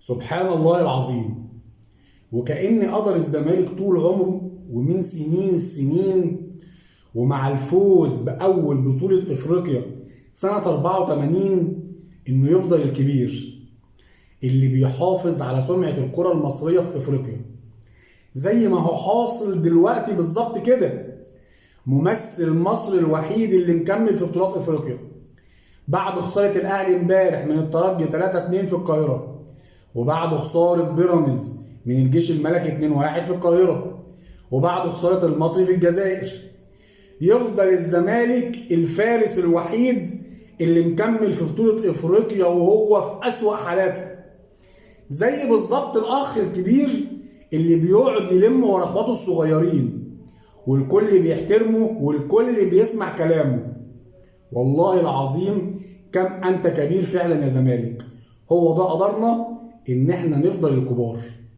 سبحان الله العظيم. وكأن قدر الزمالك طول عمره ومن سنين السنين، ومع الفوز بأول بطولة إفريقيا سنة 84 إنه يفضل الكبير اللي بيحافظ على سمعة الكرة المصرية في إفريقيا، زي ما هو حاصل دلوقتي بالظبط كده. ممثل مصر الوحيد اللي مكمل في بطولات إفريقيا بعد خسارة الأهلي امبارح من الترجي 3-2 في القاهرة، وبعد خسارة بيراميدز من الجيش الملكي 2-1 في القاهرة، وبعد خسارة المصري في الجزائر. يفضل الزمالك الفارس الوحيد اللي مكمل في بطولة افريقيا وهو في اسوأ حالاته، زي بالظبط الاخ الكبير اللي بيقعد يلم ورا اخواته الصغيرين، والكل بيحترمه والكل بيسمع كلامه. والله العظيم كم انت كبير فعلا يا زمالك. هو ده قدرنا ان احنا نفضل الكبار.